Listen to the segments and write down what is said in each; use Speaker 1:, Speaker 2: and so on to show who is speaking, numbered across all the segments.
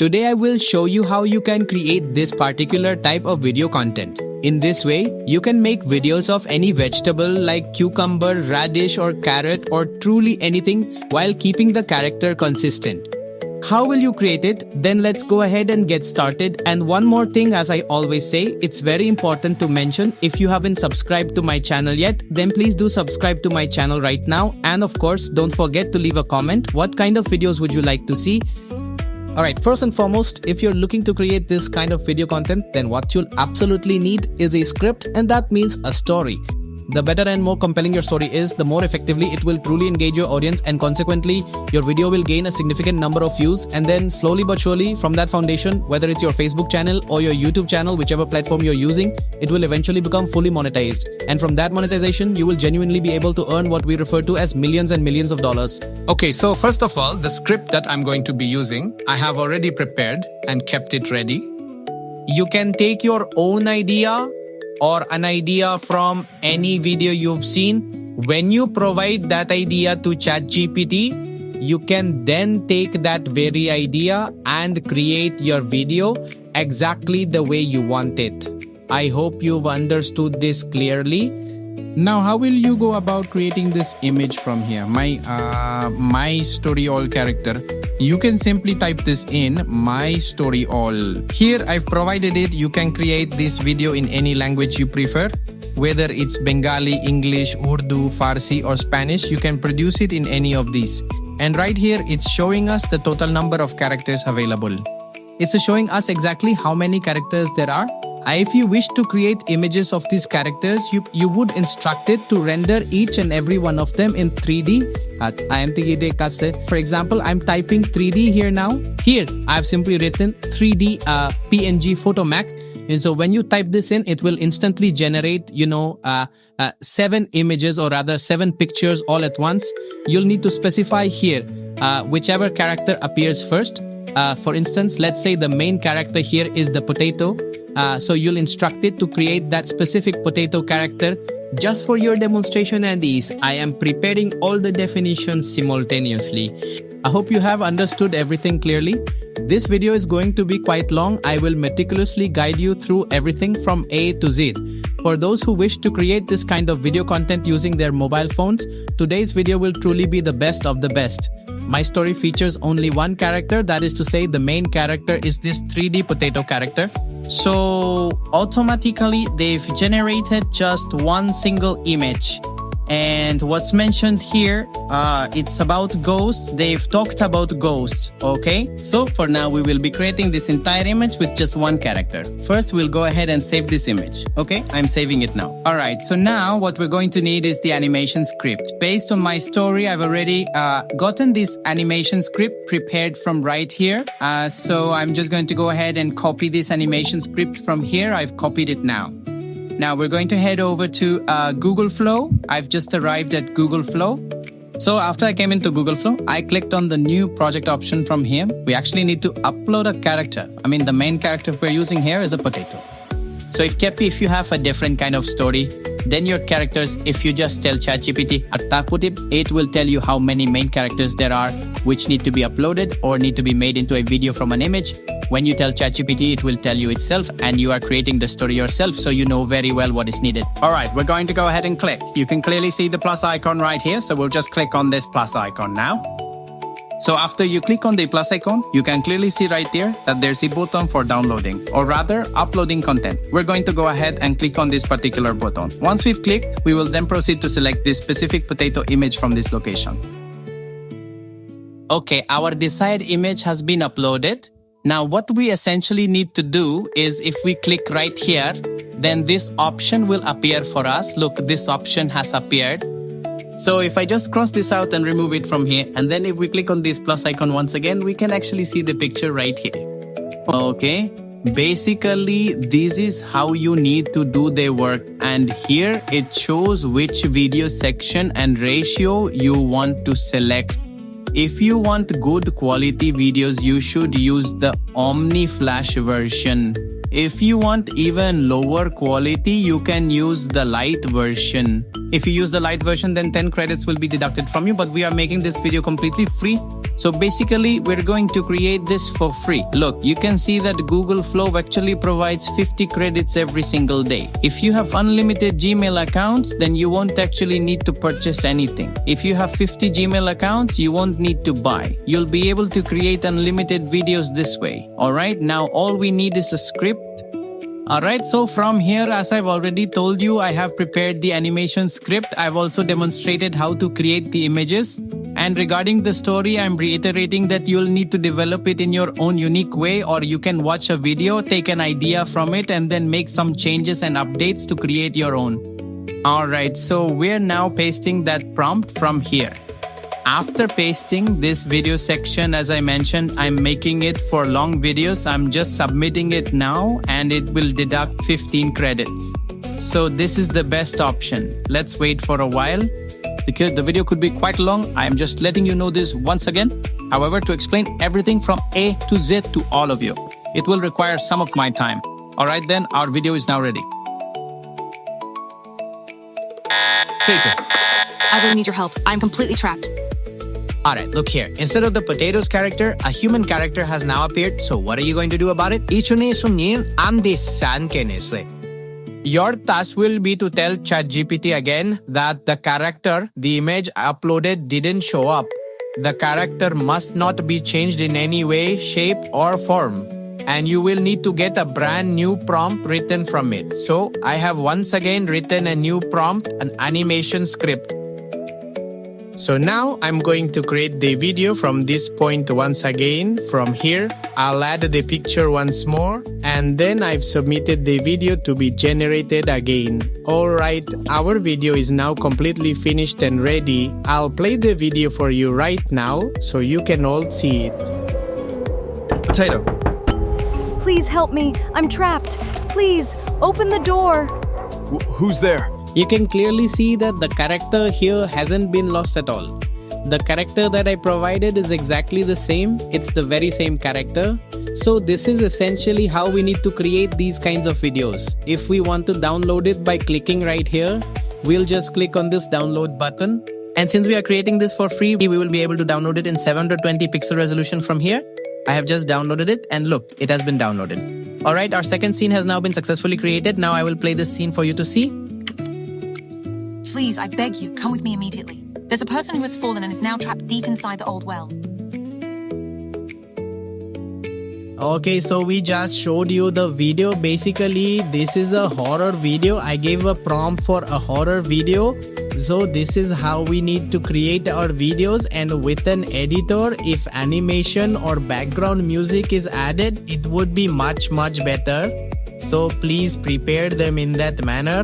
Speaker 1: Today I will show you how you can create this particular type of video content. In this way, you can make videos of any vegetable like cucumber, radish or carrot or truly anything while keeping the character consistent. How will you create it? Then let's go ahead and get started. And one more thing, as I always say, it's very important to mention, if you haven't subscribed to my channel yet, then please do subscribe to my channel right now. And of course, don't forget to leave a comment. What kind of videos would you like to see? Alright, first and foremost, if you're looking to create this kind of video content, then what you'll absolutely need is a script, and that means a story. The better and more compelling your story is, the more effectively it will truly engage your audience, and consequently, your video will gain a significant number of views. And then slowly but surely, from that foundation, whether it's your Facebook channel or your YouTube channel, whichever platform you're using, it will eventually become fully monetized. And from that monetization, you will genuinely be able to earn what we refer to as millions and millions of dollars. Okay, so first of all, the script that I'm going to be using, I have already prepared and kept it ready. You can take your own idea or an idea from any video you've seen. When you provide that idea to ChatGPT, you can then take that very idea and create your video exactly the way you want it. I hope you've understood this clearly.
Speaker 2: Now, how will you go about creating this image from here? My story all character. You can simply type this in, my story all. Here I've provided it. You can create this video in any language you prefer. Whether it's Bengali, English, Urdu, Farsi or Spanish, you can produce it in any of these. And right here, it's showing us the total number of characters available. It's showing us exactly how many characters there are. If you wish to create images of these characters, you would instruct it to render each and every one of them in 3D. For example, I'm typing 3D here now. Here, I've simply written 3D PNG Photomac. And so when you type this in, it will instantly generate, 7 images, or rather 7 pictures all at once. You'll need to specify here whichever character appears first. For instance, let's say the main character here is the potato. So you'll instruct it to create that specific potato character. Just for your demonstration and ease, I am preparing all the definitions simultaneously. I hope you have understood everything clearly. This video is going to be quite long. I will meticulously guide you through everything from A to Z. For those who wish to create this kind of video content using their mobile phones, today's video will truly be the best of the best. My story features only one character, that is to say the main character is this 3D potato character. So automatically they've generated just one single image. And what's mentioned here, it's about ghosts. They've talked about ghosts, okay? So for now, we will be creating this entire image with just one character. First, we'll go ahead and save this image, okay? I'm saving it now. All right, so now what we're going to need is the animation script. Based on my story, I've already gotten this animation script prepared from right here. So I'm just going to go ahead and copy this animation script from here. I've copied it now. Now we're going to head over to Google Flow. I've just arrived at Google Flow. So after I came into Google Flow, I clicked on the new project option from here. We actually need to upload a character. The main character we're using here is a potato. So if you have a different kind of story, then your characters, if you just tell ChatGPT, it will tell you how many main characters there are, which need to be uploaded or need to be made into a video from an image. When you tell ChatGPT, it will tell you itself, and you are creating the story yourself, so you know very well what is needed. All right, we're going to go ahead and click. You can clearly see the plus icon right here, so we'll just click on this plus icon now. So after you click on the plus icon, you can clearly see right there that there's a button for downloading, or rather uploading content. We're going to go ahead and click on this particular button. Once we've clicked, we will then proceed to select this specific potato image from this location. Okay, our desired image has been uploaded. Now what we essentially need to do is, if we click right here, then this option will appear for us. Look, this option has appeared. So if I just cross this out and remove it from here, and then if we click on this plus icon once again, we can actually see the picture right here. Okay, basically this is how you need to do the work, and here it shows which video section and ratio you want to select. If you want good quality videos, you should use the Omni Flash version. If you want even lower quality, you can use the light version. If you use the light version, then 10 credits will be deducted from you, but we are making this video completely free. So basically, we're going to create this for free. Look, you can see that Google Flow actually provides 50 credits every single day. If you have unlimited Gmail accounts, then you won't actually need to purchase anything. If you have 50 Gmail accounts, you won't need to buy. You'll be able to create unlimited videos this way. Alright, now all we need is a script. Alright, so from here, as I've already told you, I have prepared the animation script. I've also demonstrated how to create the images. And regarding the story, I'm reiterating that you'll need to develop it in your own unique way, or you can watch a video, take an idea from it, and then make some changes and updates to create your own. Alright, so we're now pasting that prompt from here. After pasting this video section, as I mentioned, I'm making it for long videos. I'm just submitting it now and it will deduct 15 credits. So this is the best option. Let's wait for a while. Because the video could be quite long, I'm just letting you know this once again. However, to explain everything from A to Z to all of you, it will require some of my time. Alright then, our video is now ready.
Speaker 1: Teacher.
Speaker 3: I really need your help. I'm completely trapped.
Speaker 1: Alright, look here. Instead of the potatoes character, a human character has now appeared. So what are you going to do about it? Your task will be to tell ChatGPT again that the character, the image uploaded didn't show up. The character must not be changed in any way, shape or form. And you will need to get a brand new prompt written from it. So I have once again written a new prompt, an animation script. So now I'm going to create the video from this point once again. From here, I'll add the picture once more, and then I've submitted the video to be generated again. Alright, our video is now completely finished and ready. I'll play the video for you right now so you can all see it.
Speaker 4: Potato.
Speaker 3: Please help me. I'm trapped. Please, open the door.
Speaker 4: Who's there?
Speaker 1: You can clearly see that the character here hasn't been lost at all. The character that I provided is exactly the same. It's the very same character. So this is essentially how we need to create these kinds of videos. If we want to download it by clicking right here, we'll just click on this download button. And since we are creating this for free, we will be able to download it in 720 pixel resolution from here. I have just downloaded it and look, it has been downloaded. Alright, our second scene has now been successfully created. Now I will play this scene for you to see.
Speaker 3: Please, I beg you, come with me immediately. There's a person who has fallen and is now trapped deep inside the old well.
Speaker 1: Okay, so we just showed you the video. Basically, this is a horror video. I gave a prompt for a horror video. So this is how we need to create our videos, and with an editor, if animation or background music is added, it would be much better. So please prepare them in that manner.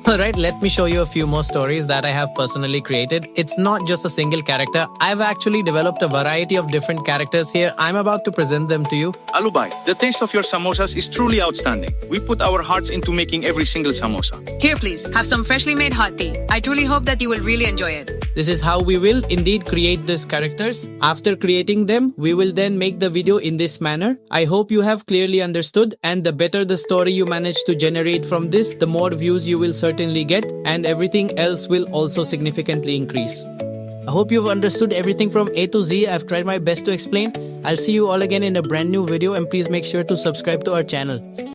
Speaker 1: Alright, let me show you a few more stories that I have personally created. It's not just a single character. I've actually developed a variety of different characters here. I'm about to present them to you.
Speaker 5: Alubai, the taste of your samosas is truly outstanding. We put our hearts into making every single samosa.
Speaker 6: Here please, have some freshly made hot tea. I truly hope that you will really enjoy it.
Speaker 1: This is how we will indeed create these characters. After creating them, we will then make the video in this manner. I hope you have clearly understood, and the better the story you manage to generate from this, the more views you will certainly get, and everything else will also significantly increase. I hope you've understood everything from A to Z. I've tried my best to explain. I'll see you all again in a brand new video, and please make sure to subscribe to our channel.